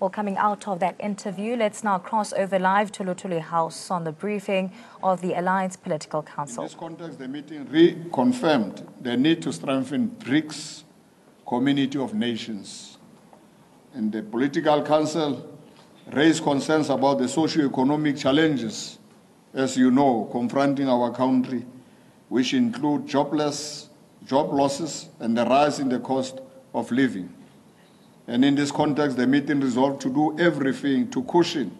Well, coming out of that interview, let's now cross over live to Lutuli House on the briefing of the Alliance Political Council. In this context, the meeting reconfirmed the need to strengthen BRICS community of nations. And the Political Council raised concerns about the socio-economic challenges, as you know, confronting our country, which include job losses, and the rise in the cost of living. And in this context, the meeting resolved to do everything to cushion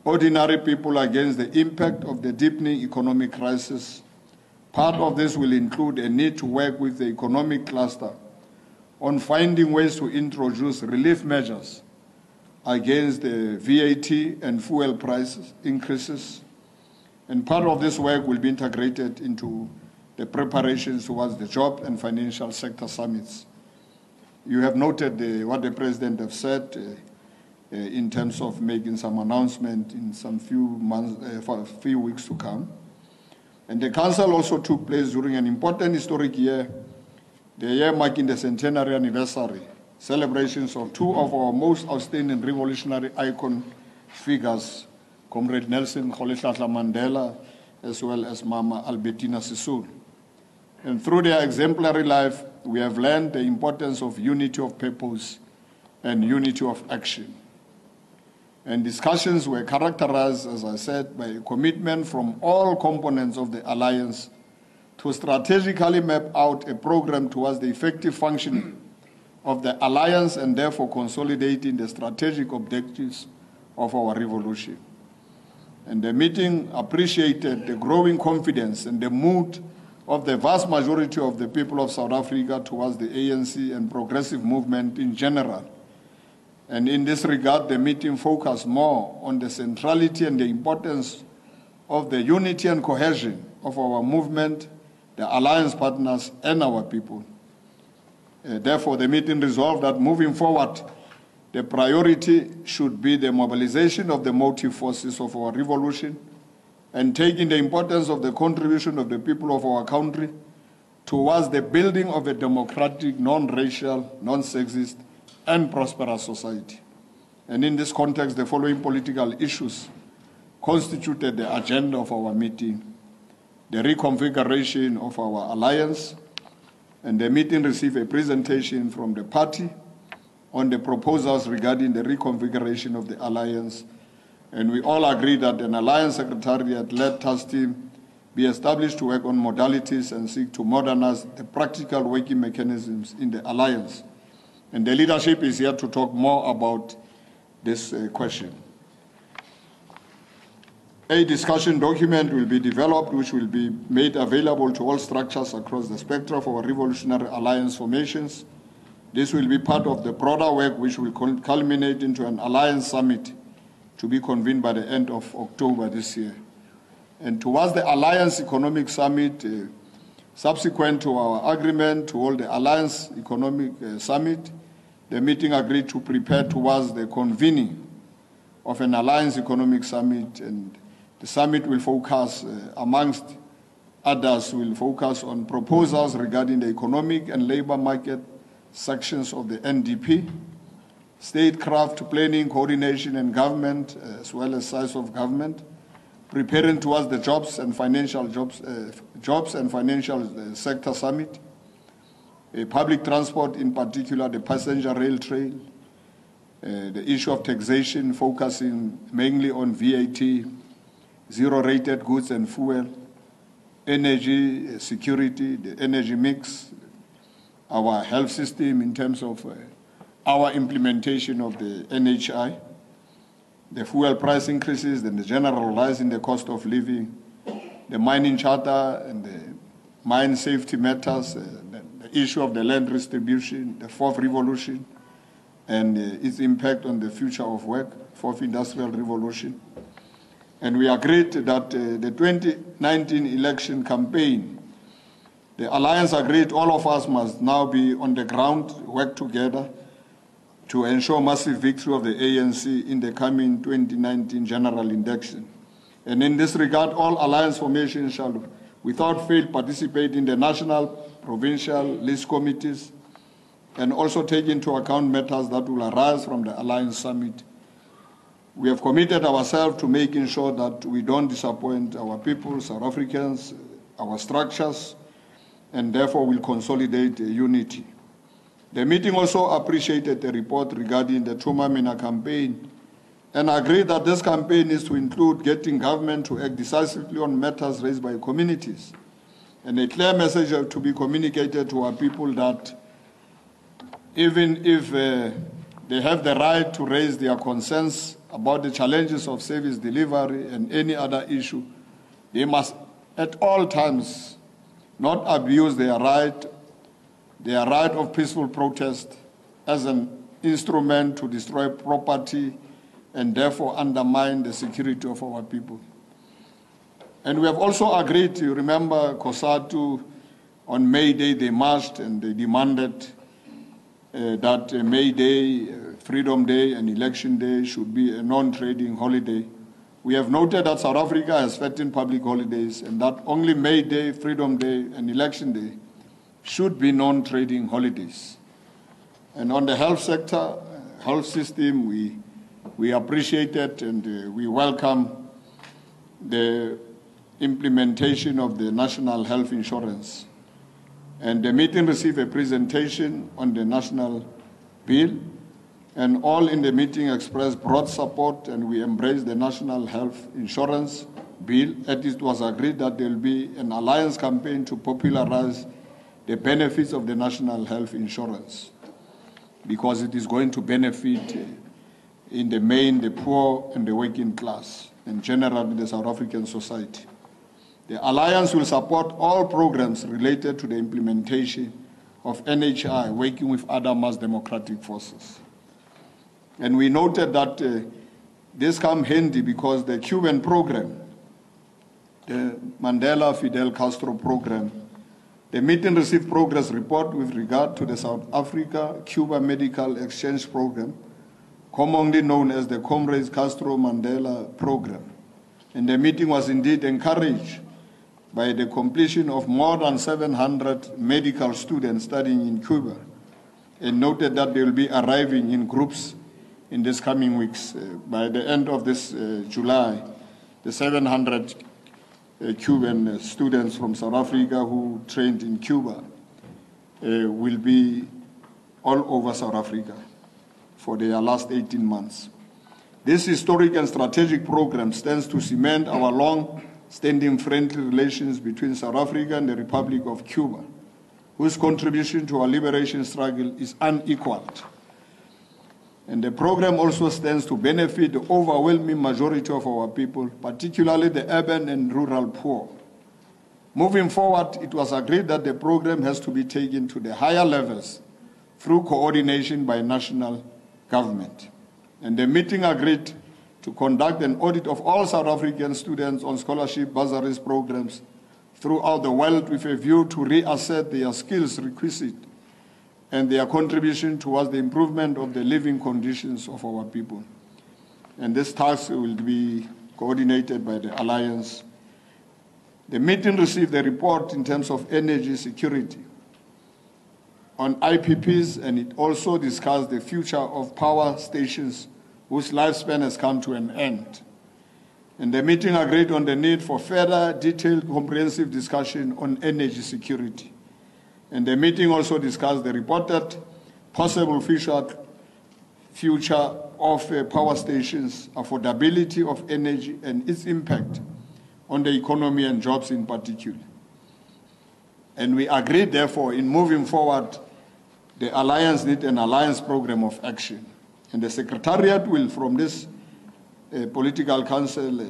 ordinary people against the impact of the deepening economic crisis. Part of this will include a need to work with the economic cluster on finding ways to introduce relief measures against the VAT and fuel price increases. And part of this work will be integrated into the preparations towards the job and financial sector summits. You have noted what the President has said in terms of making some announcement in some for a few weeks to come. And the Council also took place during an important historic year, the year marking the centenary anniversary, celebrations of two of our most outstanding revolutionary icon figures, Comrade Nelson Rolihlahla Mandela, as well as Mama Albertina Sisulu. And through their exemplary life, we have learned the importance of unity of purpose and unity of action. And discussions were characterized, as I said, by a commitment from all components of the alliance to strategically map out a program towards the effective functioning of the alliance and therefore consolidating the strategic objectives of our revolution. And the meeting appreciated the growing confidence and the mood of the vast majority of the people of South Africa towards the ANC and progressive movement in general. And in this regard, the meeting focused more on the centrality and the importance of the unity and cohesion of our movement, the alliance partners, and our people. Therefore, the meeting resolved that moving forward, the priority should be the mobilization of the motive forces of our revolution and taking the importance of the contribution of the people of our country towards the building of a democratic, non-racial, non-sexist, and prosperous society. And in this context, the following political issues constituted the agenda of our meeting: the reconfiguration of our alliance, and the meeting received a presentation from the party on the proposals regarding the reconfiguration of the alliance. And we all agree that an alliance secretariat-led task team be established to work on modalities and seek to modernize the practical working mechanisms in the alliance. And the leadership is here to talk more about this question. A discussion document will be developed, which will be made available to all structures across the spectrum of our revolutionary alliance formations. This will be part of the broader work which will culminate into an alliance summit to be convened by the end of October this year. And towards the Alliance Economic Summit, subsequent to our agreement to hold the Alliance Economic Summit, the meeting agreed to prepare towards the convening of an Alliance Economic Summit, and the summit will focus, amongst others, will focus on proposals regarding the economic and labor market sections of the NDP, statecraft planning, coordination, and government, as well as size of government, preparing towards the jobs and financial sector summit, public transport, in particular the passenger rail trail, the issue of taxation, focusing mainly on VAT, zero-rated goods and fuel, energy security, the energy mix, our health system in terms of our implementation of the NHI, the fuel price increases, and the general rise in the cost of living, the mining charter and the mine safety matters, the issue of the land distribution, the fourth revolution, and its impact on the future of work, fourth industrial revolution. And we agreed that the 2019 election campaign, the Alliance agreed all of us must now be on the ground, work together to ensure massive victory of the ANC in the coming 2019 general election. And in this regard, all alliance formations shall, without fail, participate in the national, provincial list committees and also take into account matters that will arise from the Alliance Summit. We have committed ourselves to making sure that we don't disappoint our people, South Africans, our structures, and therefore will consolidate unity. The meeting also appreciated the report regarding the Thuma Mina campaign and agreed that this campaign is to include getting government to act decisively on matters raised by communities, and a clear message to be communicated to our people that even if they have the right to raise their concerns about the challenges of service delivery and any other issue, they must at all times not abuse their right of peaceful protest as an instrument to destroy property and therefore undermine the security of our people. And we have also agreed, you remember COSATU, on May Day they marched and they demanded that May Day, Freedom Day and Election Day should be a non-trading holiday. We have noted that South Africa has 13 public holidays and that only May Day, Freedom Day and Election Day should be non-trading holidays. And on the health sector, health system, we appreciate it and we welcome the implementation of the National Health Insurance. And the meeting received a presentation on the national bill, and all in the meeting expressed broad support, and we embraced the National Health Insurance bill. And it was agreed that there will be an alliance campaign to popularize the benefits of the National Health Insurance, because it is going to benefit in the main the poor and the working class, and generally the South African society. The Alliance will support all programs related to the implementation of NHI, working with other mass democratic forces. And we noted that this comes handy because the Cuban program, the Mandela Fidel Castro program, the meeting received progress report with regard to the South Africa-Cuba Medical Exchange Program, commonly known as the Comrades Castro Mandela Program. And the meeting was indeed encouraged by the completion of more than 700 medical students studying in Cuba, and noted that they will be arriving in groups in these coming weeks. By the end of this July, the 700 Cuban students from South Africa who trained in Cuba will be all over South Africa for their last 18 months. This historic and strategic program stands to cement our long-standing friendly relations between South Africa and the Republic of Cuba, whose contribution to our liberation struggle is unequaled. And the program also stands to benefit the overwhelming majority of our people, particularly the urban and rural poor. Moving forward, it was agreed that the program has to be taken to the higher levels through coordination by national government. And the meeting agreed to conduct an audit of all South African students on scholarship bursaries programs throughout the world with a view to reassess their skills requisite and their contribution towards the improvement of the living conditions of our people. And this task will be coordinated by the Alliance. The meeting received a report in terms of energy security on IPPs, and it also discussed the future of power stations whose lifespan has come to an end. And the meeting agreed on the need for further detailed, comprehensive discussion on energy security. And the meeting also discussed the reported possible future of power stations, affordability of energy, and its impact on the economy and jobs in particular. And we agreed, therefore, in moving forward, the Alliance needs an alliance program of action. And the Secretariat will, from this political council,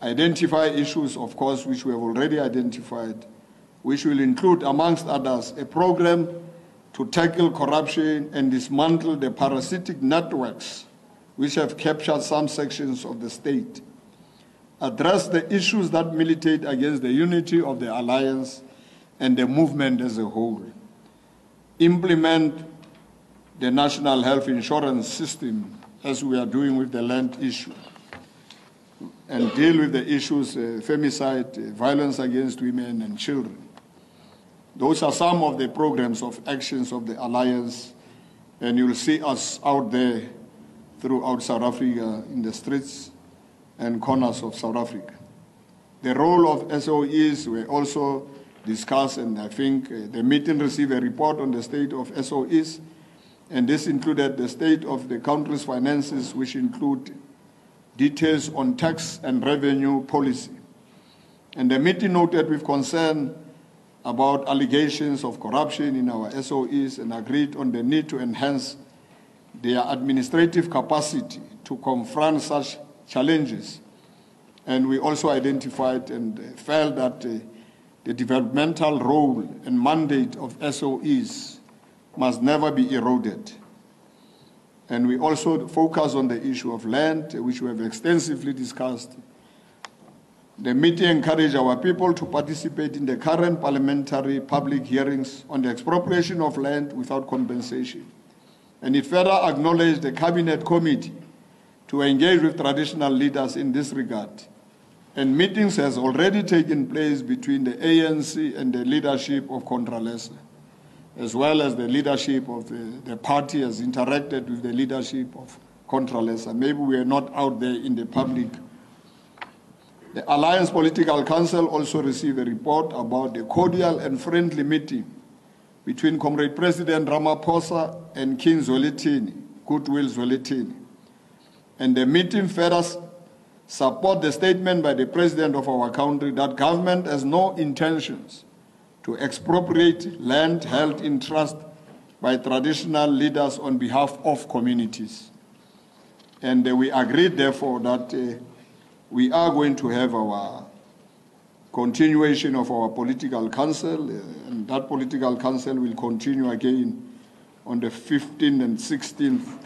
identify issues, of course, which we have already identified, which will include, amongst others, a program to tackle corruption and dismantle the parasitic networks which have captured some sections of the state, address the issues that militate against the unity of the Alliance and the movement as a whole, implement the National Health Insurance System, as we are doing with the land issue, and deal with the issues, femicide, violence against women and children. Those are some of the programs of actions of the Alliance, and you'll see us out there throughout South Africa in the streets and corners of South Africa. The role of SOEs were also discussed, and I think the meeting received a report on the state of SOEs, and this included the state of the country's finances, which include details on tax and revenue policy. And the meeting noted with concern about allegations of corruption in our SOEs and agreed on the need to enhance their administrative capacity to confront such challenges. And we also identified and felt that the developmental role and mandate of SOEs must never be eroded. And we also focus on the issue of land, which we have extensively discussed. The meeting encouraged our people to participate in the current parliamentary public hearings on the expropriation of land without compensation. And it further acknowledged the Cabinet Committee to engage with traditional leaders in this regard. And meetings has already taken place between the ANC and the leadership of Contralesa, as well as the leadership of the party has interacted with the leadership of Contralesa. Maybe we are not out there in the public. The Alliance Political Council also received a report about the cordial and friendly meeting between Comrade President Ramaphosa and King Zwelithini, Goodwill Zwelithini. And the meeting further support the statement by the President of our country that government has no intentions to expropriate land held in trust by traditional leaders on behalf of communities. And we agreed, therefore, that we are going to have our continuation of our political council, and that political council will continue again on the 15th and 16th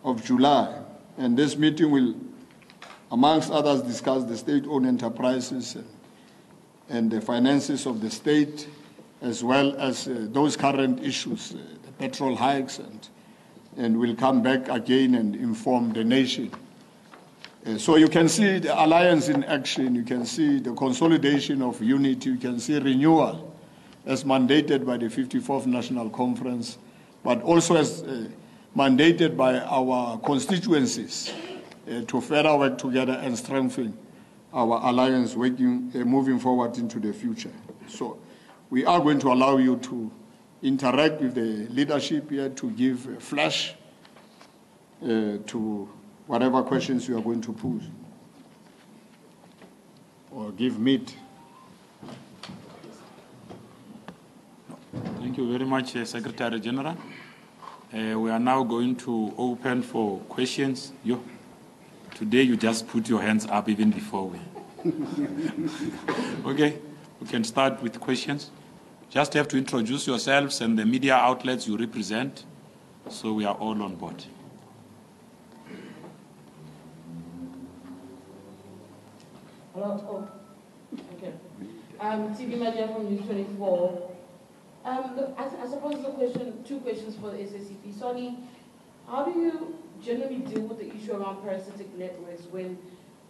of July. And this meeting will, amongst others, discuss the state-owned enterprises and the finances of the state, as well as those current issues, the petrol hikes, and we'll come back again and inform the nation. So you can see the alliance in action, you can see the consolidation of unity, you can see renewal as mandated by the 54th National Conference, but also as mandated by our constituencies to further work together and strengthen our alliance moving forward into the future. So we are going to allow you to interact with the leadership here to give a flash to whatever questions you are going to pose or give meat. Thank you very much, Secretary General. We are now going to open for questions. Today you just put your hands up even before we. Okay, we can start with questions. Just have to introduce yourselves and the media outlets you represent, so we are all on board. Hello. Okay. TV Media from News 24. Look, I suppose two questions for the SACP. Sonny, how do you generally deal with the issue around parasitic networks when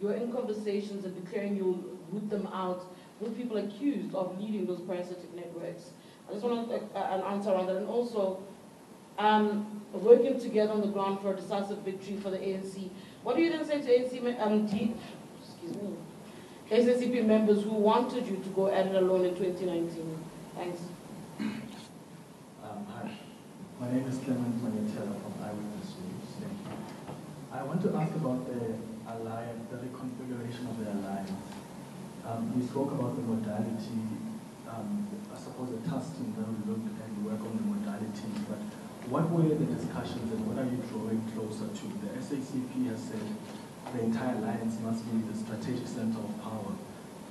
you're in conversations and declaring you'll root them out with people accused of leading those parasitic networks? I just want an answer around that. And also, working together on the ground for a decisive victory for the ANC. What do you then say to SACP members who wanted you to go at it alone in 2019? Thanks. Hi, my name is Clement Manyetela from Eyewitness News. Thank you. I want to ask about the alliance, the reconfiguration of the alliance. You spoke about the modality. I suppose the task team will look and work on the modalities, but what were the discussions and what are you drawing closer to? The SACP has said the entire alliance must be the strategic center of power.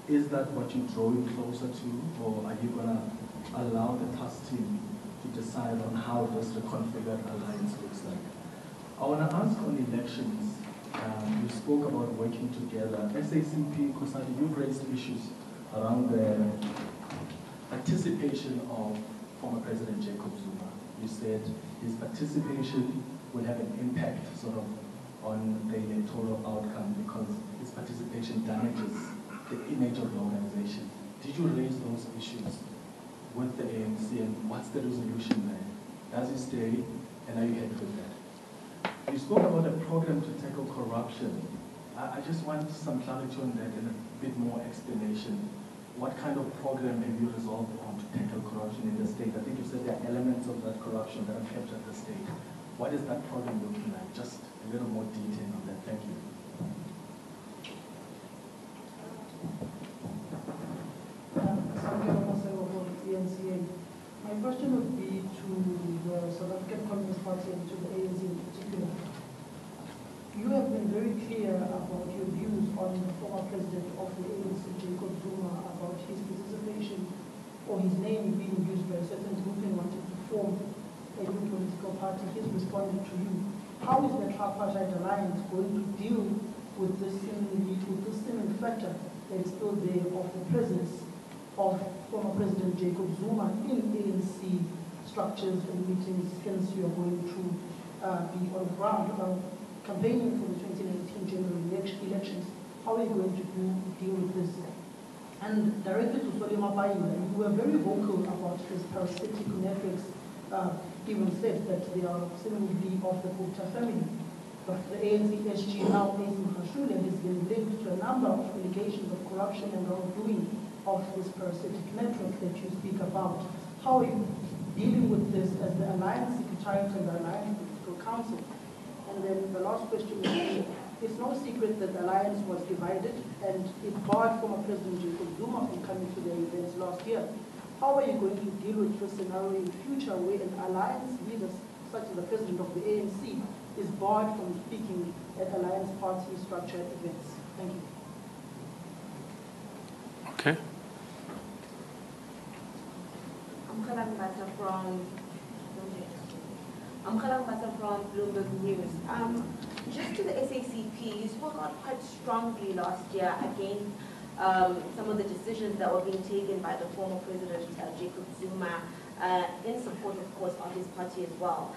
Is that what you're drawing closer to, or are you going to allow the task team to decide on how this reconfigured alliance looks like? I want to ask on elections. You spoke about working together. SACP, Kusadi, you've raised issues around the participation of former President Jacob Zuma. You said his participation will have an impact sort of on the electoral outcome because his participation damages the image of the organization. Did you raise those issues with the ANC, and what's the resolution there? Does it stay, and are you happy with that? You spoke about a program to tackle corruption. I just want some clarity on that and a bit more explanation. What kind of program have you resolved on to tackle corruption in the state? I think you said there are elements of that corruption that are kept at the state. What is that program looking like? Just a little more detail on that. Thank you. My question would be to the South African Communist Party and to the ANC in particular. You have been very clear about your views on the former president of the ANC, Jacob Zuma, about his participation or his name being used by a certain group in wanting to form a new political party. He's responded to you. How is the Tripartite Alliance going to deal with this seeming factor that is still there of the presence of former President Jacob Zuma in ANC structures and meetings, hence you are going to be on the ground campaigning for the 2019 general elections? How are you going to deal with this? And directly to Solima Bayula, you were very vocal about this parasitic networks, even said that they are seemingly of the Gupta family. But the ANC SG now, AC Mahashule, has been linked to a number of allegations of corruption and wrongdoing of this parasitic network that you speak about. How are you dealing with this as the Alliance Secretariat and the Alliance Political Council? And then the last question is, it's no secret that the Alliance was divided and it barred former President Jacob Zuma from coming to the events last year. How are you going to deal with this scenario in the future where an Alliance leader, such as the President of the ANC, is barred from speaking at Alliance Party structured events? Thank you. Okay. I'm Khalang Bata from Bloomberg News. Just to the SACP, you spoke out quite strongly last year against some of the decisions that were being taken by the former President Jacob Zuma in support, of course, of his party as well.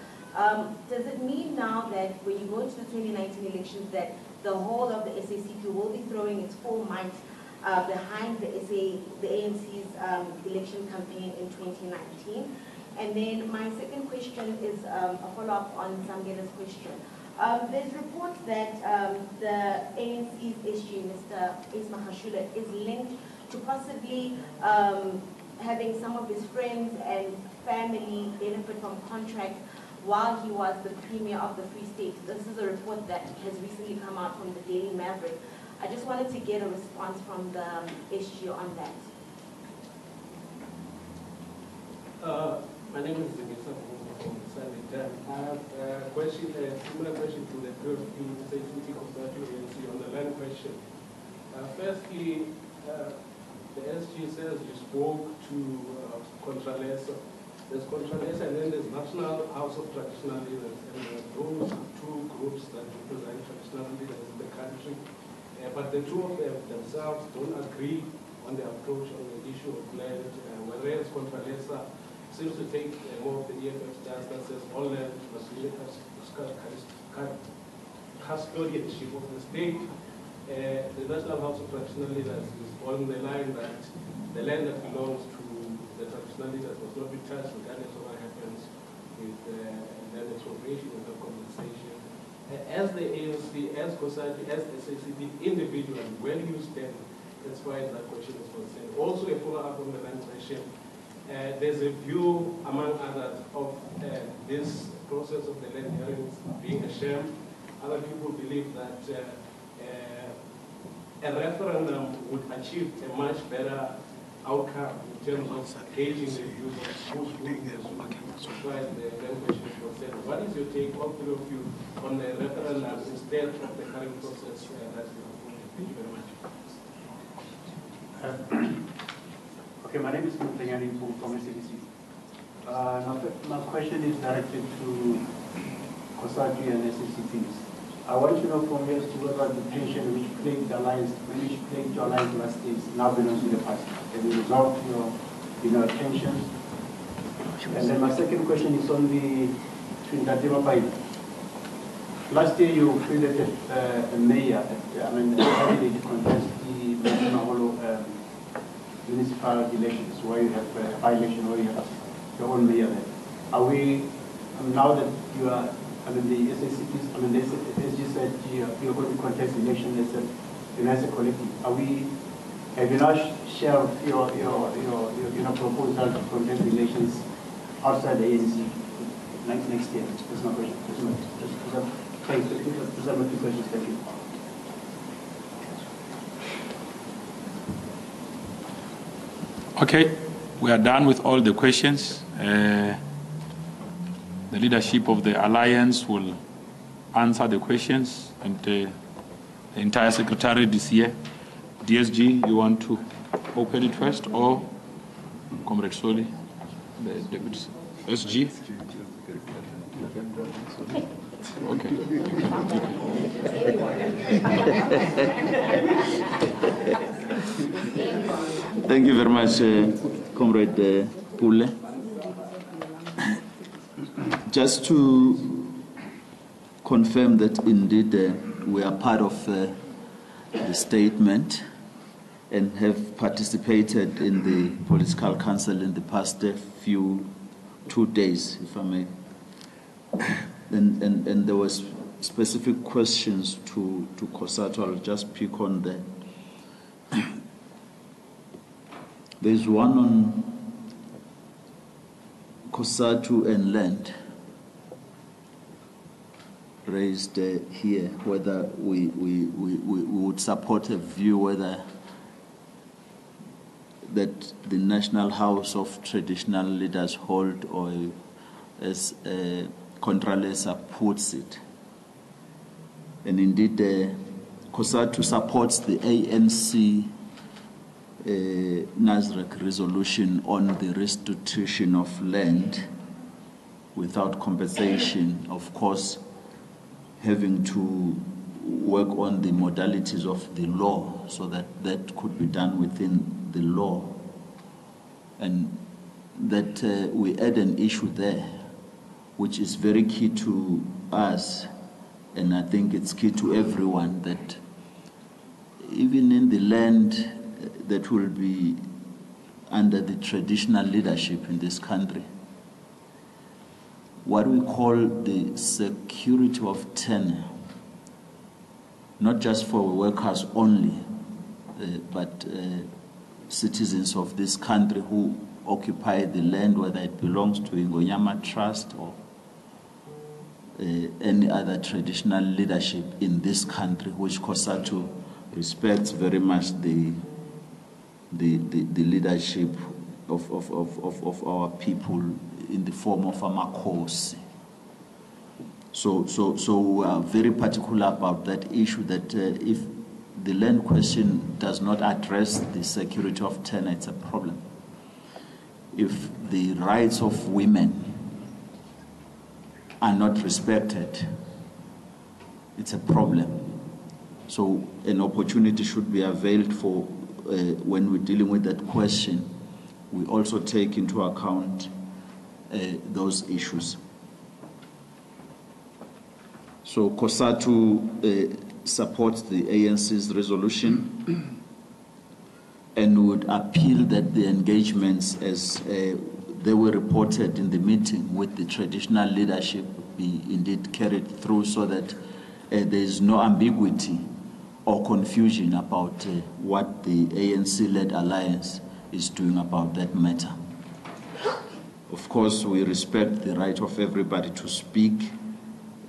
Does it mean now that when you go into the 2019 elections that the whole of the SACP will be throwing its full might behind the ANC's election campaign in 2019? And then my second question is a follow-up on Samgela's question. There's reports that the ANC's SG, Mr. Mahashule, is linked to possibly having some of his friends and family benefit from contracts while he was the Premier of the Free State. This is a report that has recently come out from the Daily Maverick. I just wanted to get a response from the SG on that. My name is Zingisa from the Sunday Times. I have a question, a similar question to the previous SACP compared to ANC on the land question. Firstly, the SG says you spoke to Contralesa. There's Contralesa and then there's National House of Traditional Leaders. And those two groups that represent traditional leaders in the country. But the two of them themselves don't agree on the approach on the issue of land, whereas Contralesa seems to take more of the EFF stance that says all land must be custodianship of the state. The National House of Traditional Leaders is on the line that the land that belongs to the traditional leaders must not be touched regardless of what happens with land expropriation and the compensation. As the ANC, as COSATU, as the SACP individually, where do you stand as far as that question is concerned? Also a follow-up on the land question. There's a view, among others, of this process of the land hearings being a sham. Other people believe that a referendum would achieve a much better outcome in terms of gauging the views of who's as far as the land question is concerned. What is your take, all three of you, on the referendum instead of the current process that we have? Thank you very much. Okay, my name is Mutanyani from SABC. My question is directed to COSATU and SACPs. I want to know from you as to whether the tension which plagued the alliance, which plagued your alliance last year, now belongs to the party. Have you resolved your tensions? And then my second question is on the Trinidad Pipe. Last year you created a mayor, a candidate to contest the municipal elections where you have a by-election where you have your own mayor there. Are we, now that you are, the SACPs, the SG said you're going to contest election as a United Collective, have you not shared your proposal to contest elections outside the ANC next year? That's my question. Those are my two questions. Thank you. Okay, we are done with all the questions. The leadership of the alliance will answer the questions, and the entire secretariat is here. DSG, you want to open it first, or Comrade Soli, the deputy SG? Okay. Thank you very much, Comrade Pule. Just to confirm that indeed we are part of the statement and have participated in the political council in the past 2 days, if I may. And there was specific questions to COSATU. I'll just pick on that. There's one on COSATU and land raised here, whether we would support a view whether that the National House of Traditional Leaders hold, or as Contralesa puts it. And indeed, COSATU supports the ANC NASREC resolution on the restitution of land without compensation, of course, having to work on the modalities of the law so that that could be done within the law. And that we add an issue there, which is very key to us, and I think it's key to everyone, that even in the land that will be under the traditional leadership in this country, what we call the security of tenure, not just for workers only, but citizens of this country who occupy the land, whether it belongs to Ingonyama Trust or any other traditional leadership in this country, which COSATU respects very much the leadership of our people in the form of Amakosi. So we are very particular about that issue, that if the land question does not address the security of tenure, it's a problem. If the rights of women are not respected, it's a problem. So an opportunity should be availed for when we're dealing with that question, we also take into account those issues. So COSATU supports the ANC's resolution and would appeal that the engagements as they were reported in the meeting with the traditional leadership be indeed carried through, so that there is no ambiguity or confusion about what the ANC-led alliance is doing about that matter. Of course, we respect the right of everybody to speak,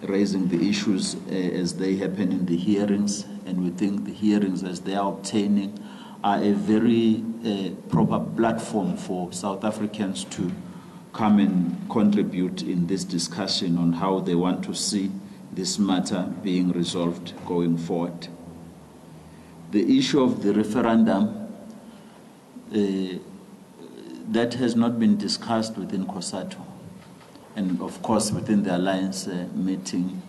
raising the issues as they happen in the hearings, and we think the hearings as they are obtaining are a very proper platform for South Africans to come and contribute in this discussion on how they want to see this matter being resolved going forward. The issue of the referendum, that has not been discussed within COSATU. And of course, within the alliance meeting,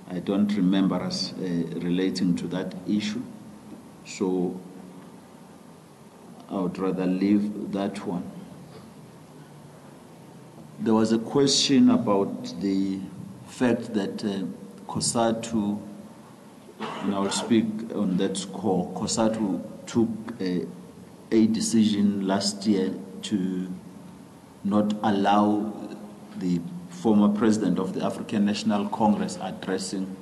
I don't remember us relating to that issue. So I would rather leave that one. There was a question about the fact that COSATU, and I'll speak on that score, COSATU took a decision last year to not allow the former president of the African National Congress addressing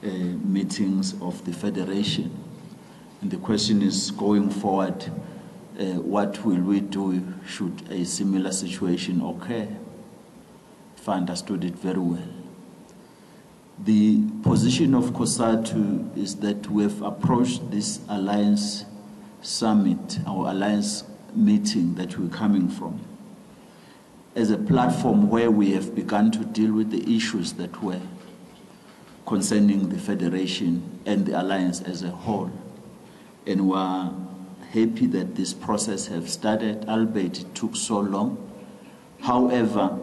meetings of the Federation. And the question is, going forward, what will we do should a similar situation occur? If I understood it very well. The position of COSATU is that we have approached this alliance summit, our alliance meeting that we're coming from, as a platform where we have begun to deal with the issues that were concerning the Federation and the alliance as a whole. And we're happy that this process has started, albeit it took so long. However,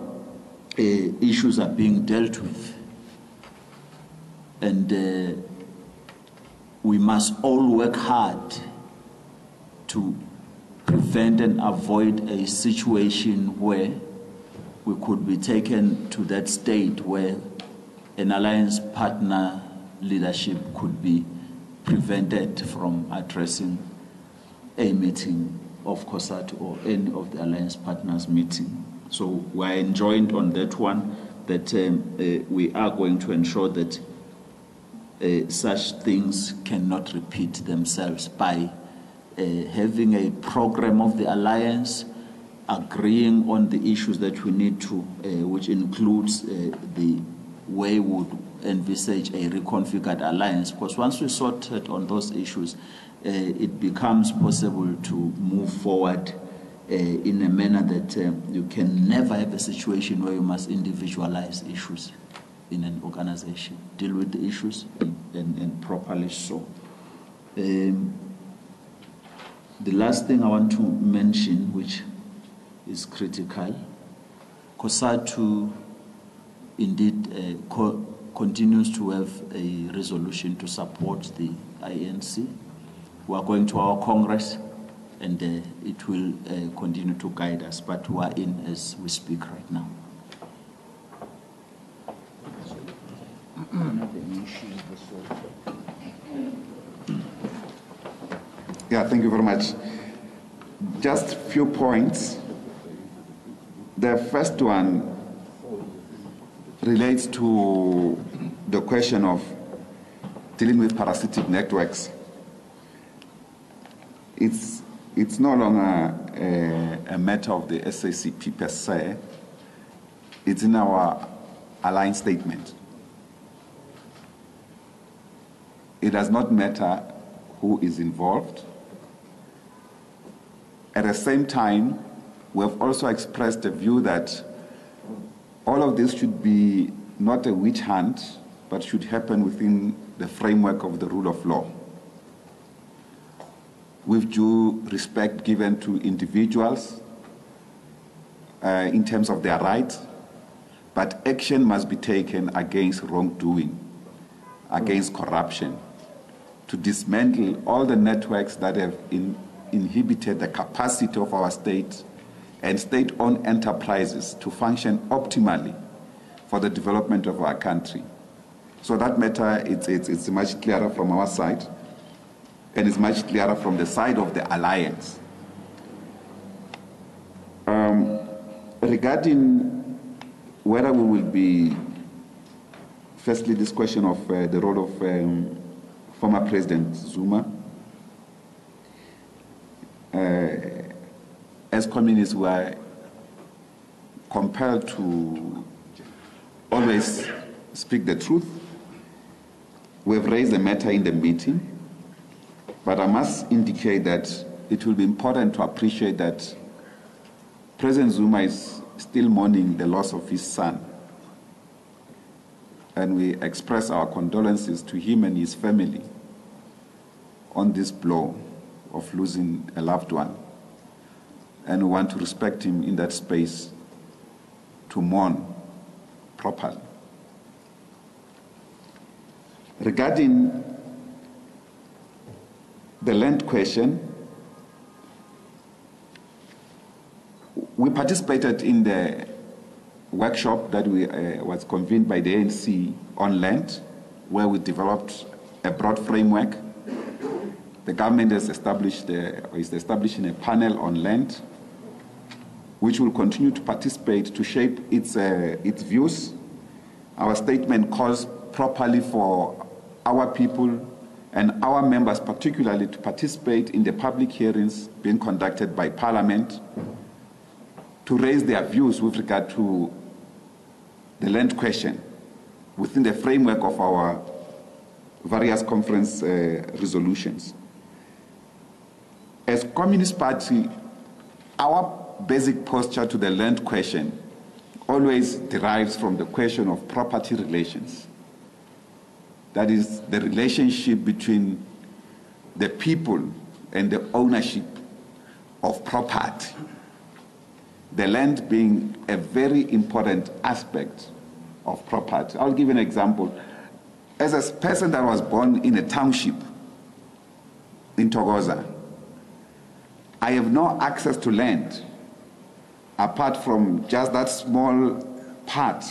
issues are being dealt with. And we must all work hard to prevent and avoid a situation where we could be taken to that state where an alliance partner leadership could be prevented from addressing a meeting of COSATU or any of the alliance partners meeting. So we are enjoined on that one, that we are going to ensure that such things cannot repeat themselves by having a program of the alliance, agreeing on the issues that we need to, which includes the way we would envisage a reconfigured alliance. Because once we sorted on those issues, it becomes possible to move forward in a manner that you can never have a situation where you must individualize issues in an organization, deal with the issues and properly so. The last thing I want to mention, which is critical, COSATU indeed continues to have a resolution to support the ANC. We are going to our Congress, and it will continue to guide us, but we are in as we speak right now. Yeah, thank you very much. Just a few points. The first one relates to the question of dealing with parasitic networks. It's no longer a matter of the SACP per se. It's in our alliance statement. It does not matter who is involved. At the same time, we have also expressed the view that all of this should be not a witch hunt, but should happen within the framework of the rule of law, with due respect given to individuals in terms of their rights, but action must be taken against wrongdoing, against corruption, to dismantle all the networks that have inhibited the capacity of our state and state-owned enterprises to function optimally for the development of our country. So that matter, it's much clearer from our side, and it's much clearer from the side of the alliance. Regarding whether we will be, firstly, this question of the role of former President Zuma. As communists, we are compelled to always speak the truth. We have raised the matter in the meeting, but I must indicate that it will be important to appreciate that President Zuma is still mourning the loss of his son. And we express our condolences to him and his family on this blow of losing a loved one. And we want to respect him in that space to mourn properly. Regarding the land question, we participated in the workshop that was convened by the ANC on land, where we developed a broad framework The government has established is establishing a panel on land, which will continue to participate to shape its views. Our statement calls properly for our people and our members particularly to participate in the public hearings being conducted by Parliament to raise their views with regard to the land question within the framework of our various conference resolutions. As Communist Party, our basic posture to the land question always derives from the question of property relations. That is the relationship between the people and the ownership of property. The land being a very important aspect of property. I'll give an example. As a person that was born in a township in Thokoza, I have no access to land apart from just that small part,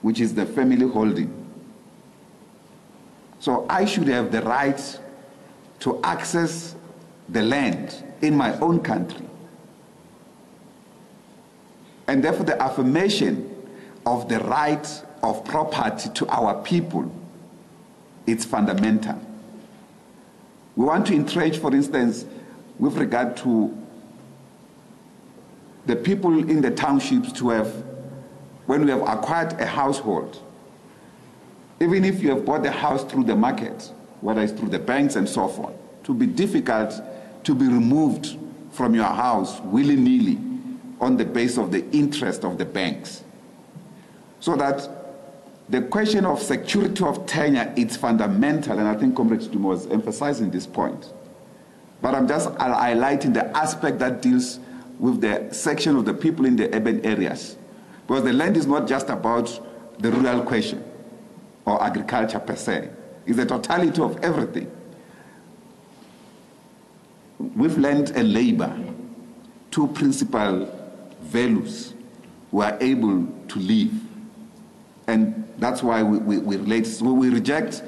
which is the family holding. So I should have the right to access the land in my own country. And therefore the affirmation of the right of property to our people, it's fundamental. We want to entrench, for instance, with regard to the people in the townships to have, when we have acquired a household, even if you have bought the house through the market, whether it's through the banks and so forth, to be difficult to be removed from your house willy-nilly on the basis of the interest of the banks. So that the question of security of tenure is fundamental, and I think Comrade Stumo was emphasizing this point. But I'm just highlighting the aspect that deals with the section of the people in the urban areas. Because the land is not just about the rural question or agriculture per se. It's the totality of everything. With land and labor, two principal values, we are able to live. And that's why we relate. So we reject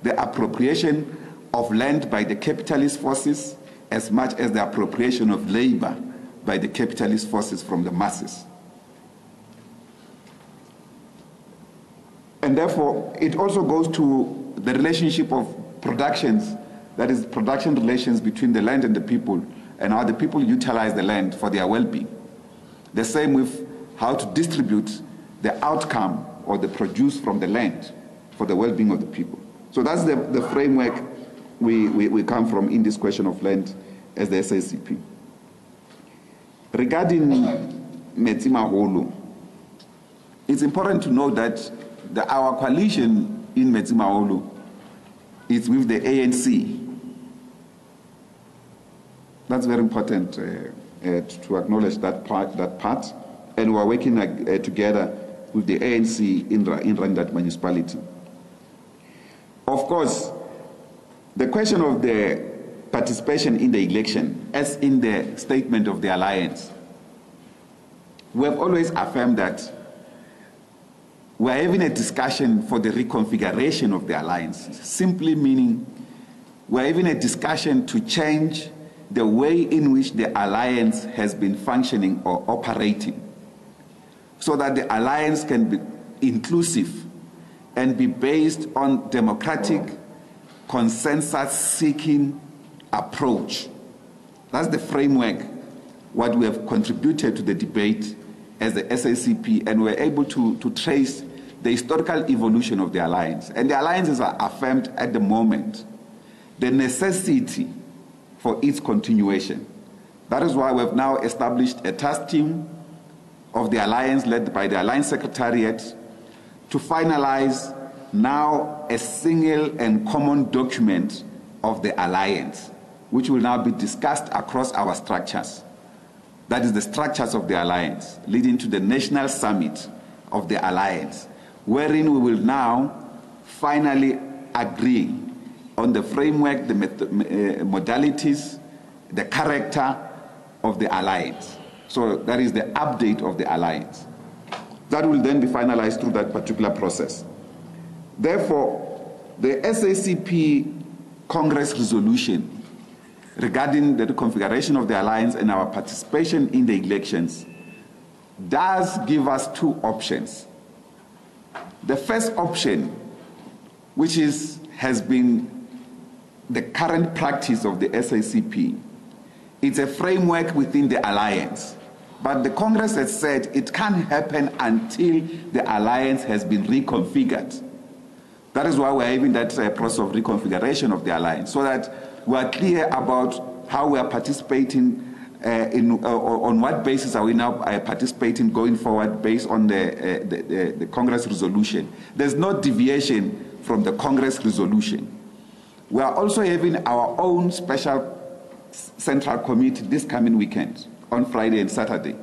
the appropriation of land by the capitalist forces as much as the appropriation of labor by the capitalist forces from the masses. And therefore, it also goes to the relationship of productions, that is production relations between the land and the people, and how the people utilize the land for their well-being. The same with how to distribute the outcome or the produce from the land for the well-being of the people. So that's the framework we come from in this question of land as the SACP. Regarding Metsimaholo, it's important to know that our coalition in Metsimaholo is with the ANC. That's very important to acknowledge that part, and we're working together with the ANC in running that municipality. Of course, the question of the participation in the election, as in the statement of the alliance, we have always affirmed that we're having a discussion for the reconfiguration of the alliance, simply meaning we're having a discussion to change the way in which the alliance has been functioning or operating, so that the alliance can be inclusive and be based on democratic, consensus-seeking approach. That's the framework, what we have contributed to the debate as the SACP, and we're able to trace the historical evolution of the alliance. And the alliances are affirmed at the moment the necessity for its continuation. That is why we have now established a task team of the alliance led by the Alliance Secretariat to finalize now a single and common document of the alliance, which will now be discussed across our structures. That is the structures of the alliance, leading to the national summit of the alliance, wherein we will now finally agree on the framework, the modalities, the character of the alliance. So that is the update of the alliance. That will then be finalized through that particular process. Therefore, the SACP Congress resolution regarding the reconfiguration of the alliance and our participation in the elections does give us two options. The first option, which has been the current practice of the SACP, it's a framework within the alliance. But the Congress has said it can't happen until the alliance has been reconfigured. That is why we're having that process of reconfiguration of the alliance, so that we are clear about how we are participating on what basis are we now participating going forward based on the Congress resolution. There's no deviation from the Congress resolution. We are also having our own special central committee this coming weekend, on Friday and Saturday,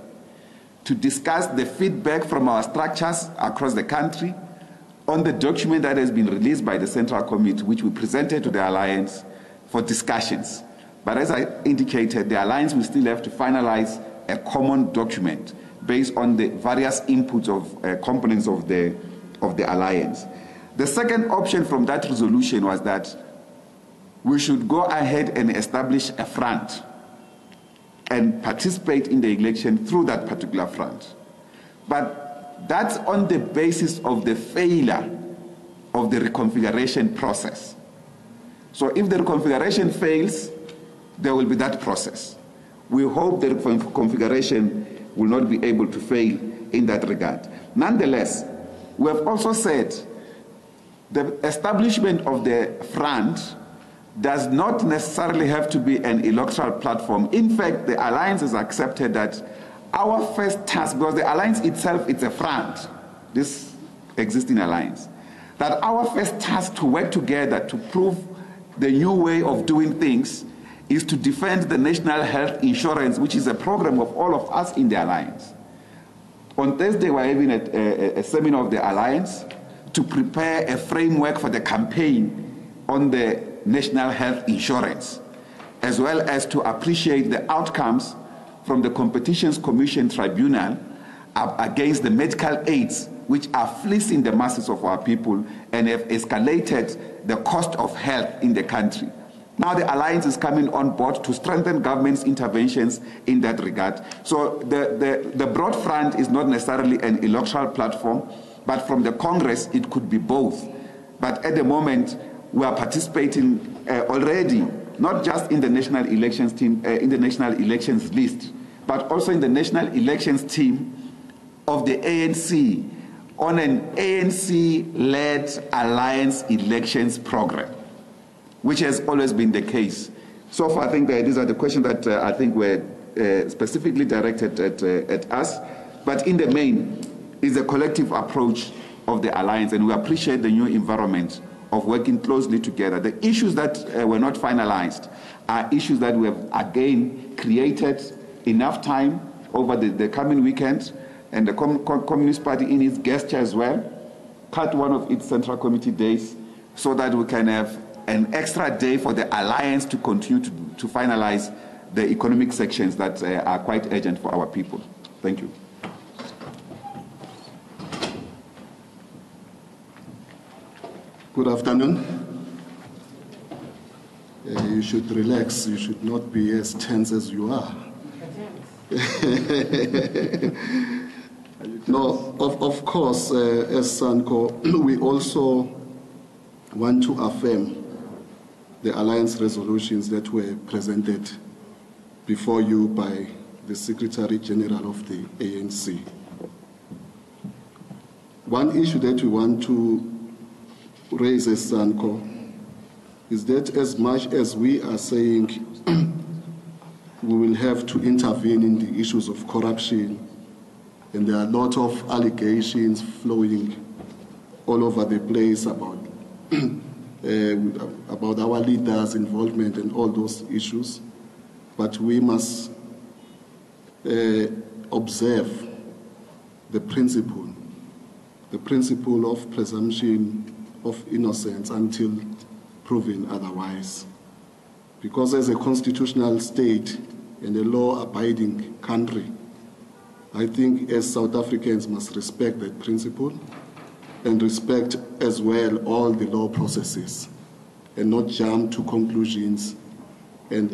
to discuss the feedback from our structures across the country on the document that has been released by the Central Committee, which we presented to the Alliance for discussions. But as I indicated, the Alliance will still have to finalize a common document based on the various inputs of components of the Alliance. The second option from that resolution was that we should go ahead and establish a front and participate in the election through that particular front. But that's on the basis of the failure of the reconfiguration process. So if the reconfiguration fails, there will be that process. We hope the reconfiguration will not be able to fail in that regard. Nonetheless, we have also said the establishment of the front does not necessarily have to be an electoral platform. In fact, the alliance has accepted that our first task, because the alliance itself is a front, this existing alliance, that our first task to work together to prove the new way of doing things is to defend the national health insurance, which is a program of all of us in the alliance. On Thursday, we're having a seminar of the alliance to prepare a framework for the campaign on the national health insurance, as well as to appreciate the outcomes from the Competitions Commission Tribunal against the medical aids, which are fleecing the masses of our people and have escalated the cost of health in the country. Now the alliance is coming on board to strengthen government's interventions in that regard. So the broad front is not necessarily an electoral platform, but from the Congress it could be both. But at the moment, we are participating already, not just in the national elections team, in the national elections list, but also in the national elections team of the ANC on an ANC-led alliance elections program, which has always been the case. So far, I think that these are the questions that I think were specifically directed at us, but in the main, is a collective approach of the alliance, and we appreciate the new environment of working closely together. The issues that were not finalized are issues that we have again created enough time over the coming weekend, and the Communist Party in its gesture as well cut one of its Central Committee days so that we can have an extra day for the alliance to continue to finalize the economic sections that are quite urgent for our people. Thank you. Good afternoon. You should relax. You should not be as tense as you are. No, of course, as Sanko, we also want to affirm the alliance resolutions that were presented before you by the Secretary General of the ANC. One issue that we want to raise as Sanko is that as much as we are saying we will have to intervene in the issues of corruption, and there are a lot of allegations flowing all over the place about about our leaders' involvement in all those issues, but we must observe the principle of presumption of innocence until proven otherwise. Because as a constitutional state and a law-abiding country, I think as South Africans must respect that principle and respect as well all the law processes and not jump to conclusions and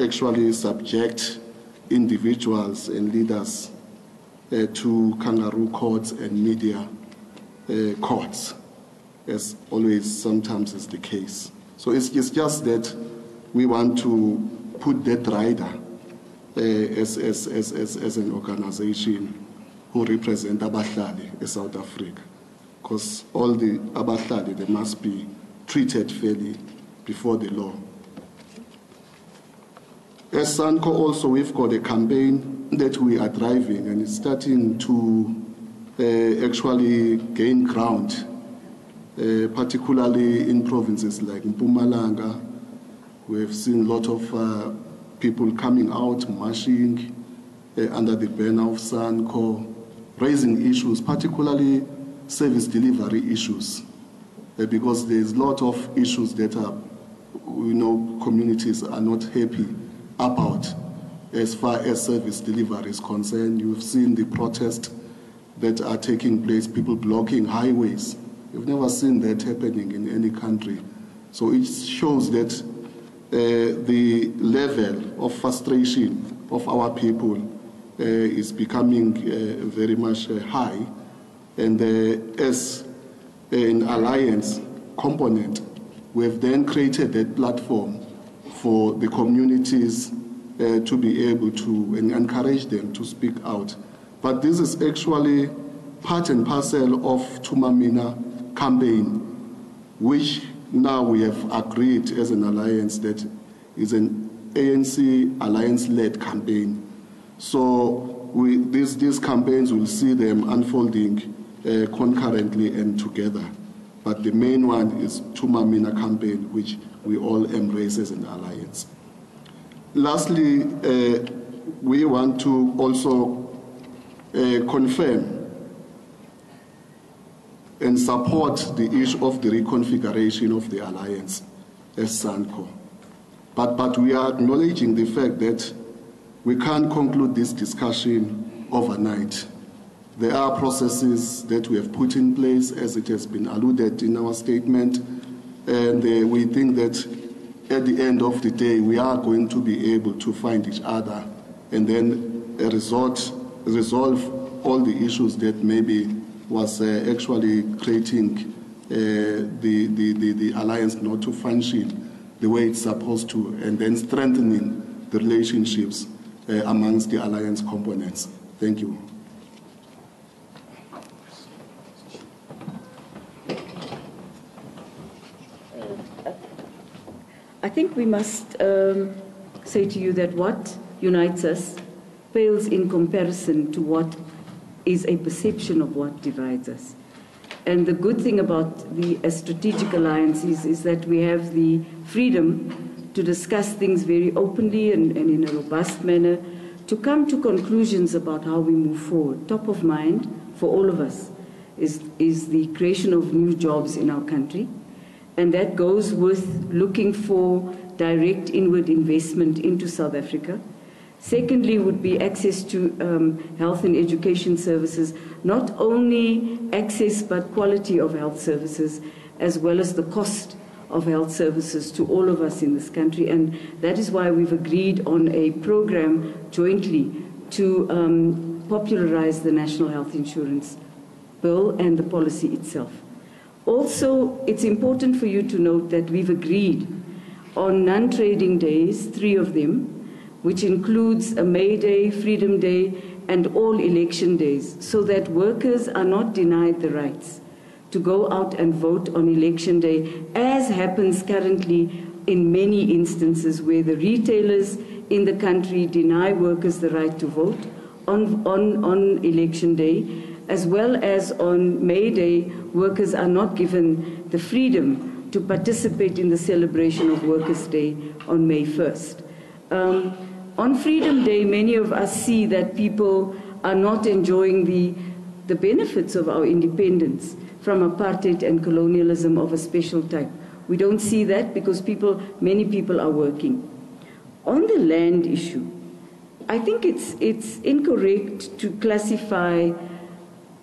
actually subject individuals and leaders to kangaroo courts and media courts, as always sometimes is the case. So it's just that we want to put that rider as an organization who represent Abahlali in South Africa, because all the Abahlali, they must be treated fairly before the law. As SANCO also, we've got a campaign that we are driving, and it's starting to actually gain ground, particularly in provinces like Mpumalanga. We've seen a lot of people coming out, marching under the banner of SANCO, raising issues, particularly service delivery issues, because there's a lot of issues that communities are not happy about as far as service delivery is concerned. You've seen the protests that are taking place, people blocking highways. You've never seen that happening in any country. So it shows that the level of frustration of our people is becoming very much high. And as an alliance component, we have then created that platform for the communities to be able to and encourage them to speak out. But this is actually part and parcel of Tumamina campaign, which now we have agreed as an alliance that is an ANC alliance-led campaign. So these campaigns, will see them unfolding concurrently and together. But the main one is Tumamina campaign, which we all embrace as an alliance. Lastly, we want to also confirm and support the issue of the reconfiguration of the alliance as SANCO. But we are acknowledging the fact that we can't conclude this discussion overnight. There are processes that we have put in place, as it has been alluded in our statement, and we think that at the end of the day, we are going to be able to find each other and then resolve all the issues that maybe was actually creating the alliance not to function the way it's supposed to, and then strengthening the relationships amongst the alliance components. Thank you. I think we must say to you that what unites us pales in comparison to what is a perception of what divides us. And the good thing about the strategic alliances is that we have the freedom to discuss things very openly and in a robust manner, to come to conclusions about how we move forward. Top of mind for all of us is the creation of new jobs in our country. And that goes with looking for direct inward investment into South Africa. Secondly would be access to health and education services, not only access but quality of health services, as well as the cost of health services to all of us in this country. And that is why we've agreed on a program jointly to popularize the National Health Insurance Bill and the policy itself. Also, it's important for you to note that we've agreed on non-trading days, 3 of them, which includes a May Day, Freedom Day, and all election days, so that workers are not denied the rights to go out and vote on election day, as happens currently in many instances where the retailers in the country deny workers the right to vote on election day, as well as on May Day, workers are not given the freedom to participate in the celebration of Workers' Day on May 1st. On Freedom Day, many of us see that people are not enjoying the benefits of our independence from apartheid and colonialism of a special type. We don't see that because many people are working. On the land issue, I think it's incorrect to classify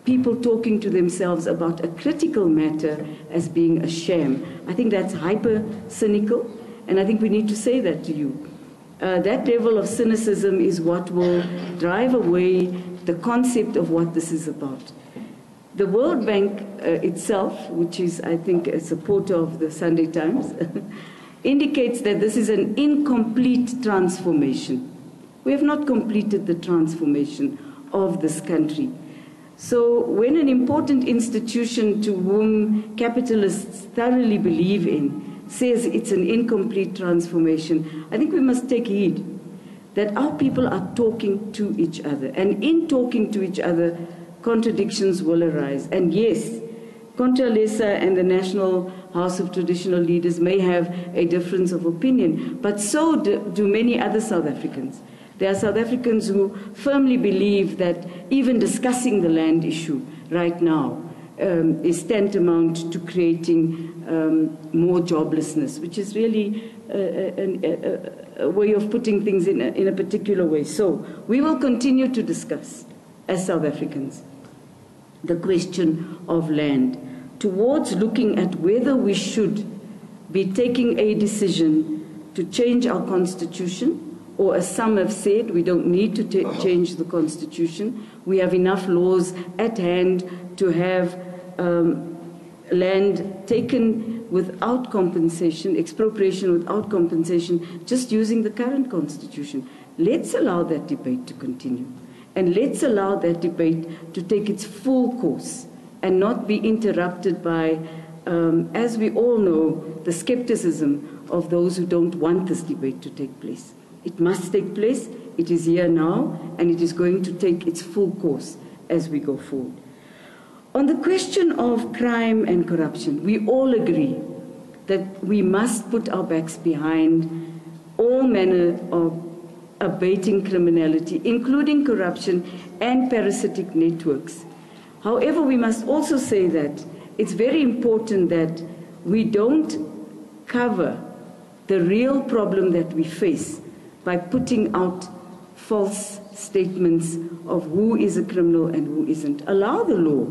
people talking to themselves about a critical matter as being a sham. I think that's hyper-cynical, And I think we need to say that to you. That level of cynicism is what will drive away the concept of what this is about. The World Bank itself, which is, I think, a supporter of the Sunday Times, indicates that this is an incomplete transformation. We have not completed the transformation of this country. So when an important institution to whom capitalists thoroughly believe in says it's an incomplete transformation, I think we must take heed that our people are talking to each other. And in talking to each other, contradictions will arise. And yes, Contra-Lesa and the National House of Traditional Leaders may have a difference of opinion, but so do many other South Africans. There are South Africans who firmly believe that even discussing the land issue right now is tantamount to creating more joblessness, which is really a way of putting things in a particular way. So we will continue to discuss, as South Africans, the question of land, towards looking at whether we should be taking a decision to change our constitution, or as some have said, we don't need to change the constitution. We have enough laws at hand to have land taken without compensation, expropriation without compensation, just using the current constitution. Let's allow that debate to continue. And let's allow that debate to take its full course and not be interrupted by, as we all know, the skepticism of those who don't want this debate to take place. It must take place. It is here now, and it is going to take its full course as we go forward. On the question of crime and corruption, we all agree that we must put our backs behind all manner of abating criminality, including corruption and parasitic networks. However, we must also say that it's very important that we don't cover the real problem that we face by putting out false statements of who is a criminal and who isn't. Allow the law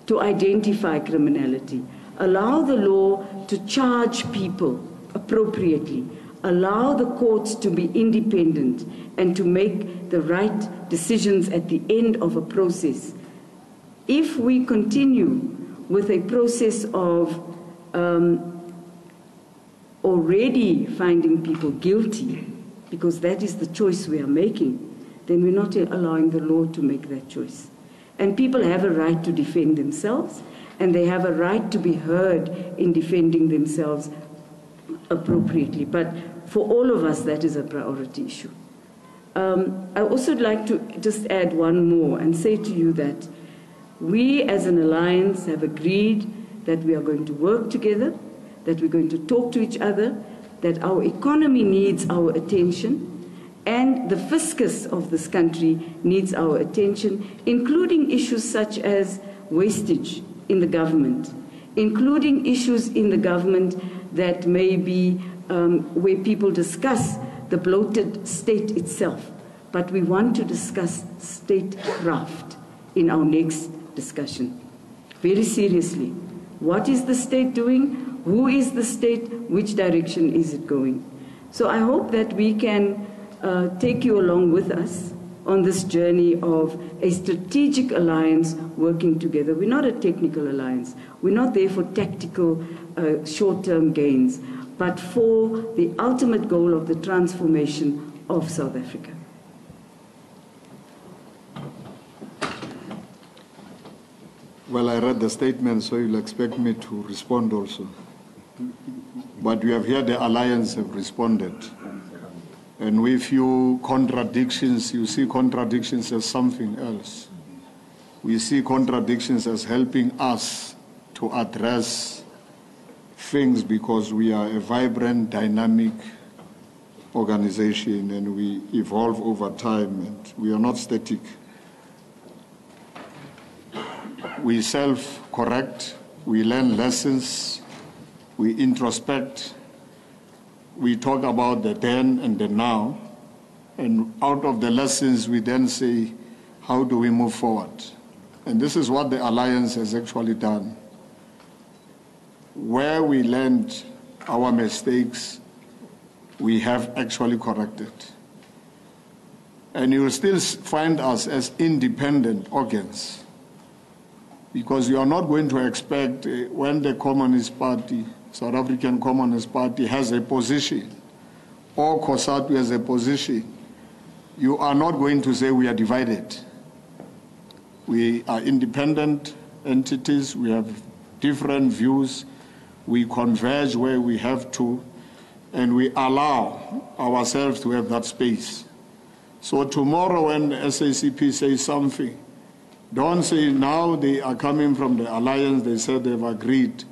to identify criminality. Allow the law to charge people appropriately. Allow the courts to be independent and to make the right decisions at the end of a process. If we continue with a process of already finding people guilty, because that is the choice we are making, then we're not allowing the law to make that choice. And people have a right to defend themselves, and they have a right to be heard in defending themselves appropriately. But for all of us, that is a priority issue. I also would like to just add one more and say to you that we as an alliance have agreed that we are going to work together, that we're going to talk to each other, that our economy needs our attention, and the fiscus of this country needs our attention, including issues such as wastage in the government, including issues in the government that may be where people discuss the bloated state itself. But we want to discuss statecraft in our next discussion. Very seriously. What is the state doing? Who is the state? Which direction is it going? So I hope that we can take you along with us on this journey of a strategic alliance working together. We're not a technical alliance. We're not there for tactical short-term gains, but for the ultimate goal of the transformation of South Africa. Well, I read the statement, so you'll expect me to respond also. But we have heard the alliance have responded. And with you contradictions, you see contradictions as something else. We see contradictions as helping us to address things because we are a vibrant, dynamic organization and we evolve over time and we are not static. We self-correct, we learn lessons, we introspect, we talk about the then and the now, and out of the lessons we then say, how do we move forward? And this is what the Alliance has actually done. Where we learned our mistakes, we have actually corrected. And you will still find us as independent organs, because you are not going to expect when the Communist Party, South African Communist Party, has a position, or COSATU has a position, you are not going to say we are divided. We are independent entities, we have different views, we converge where we have to, and we allow ourselves to have that space. So tomorrow when the SACP says something, don't say now they are coming from the alliance, they said they've agreed.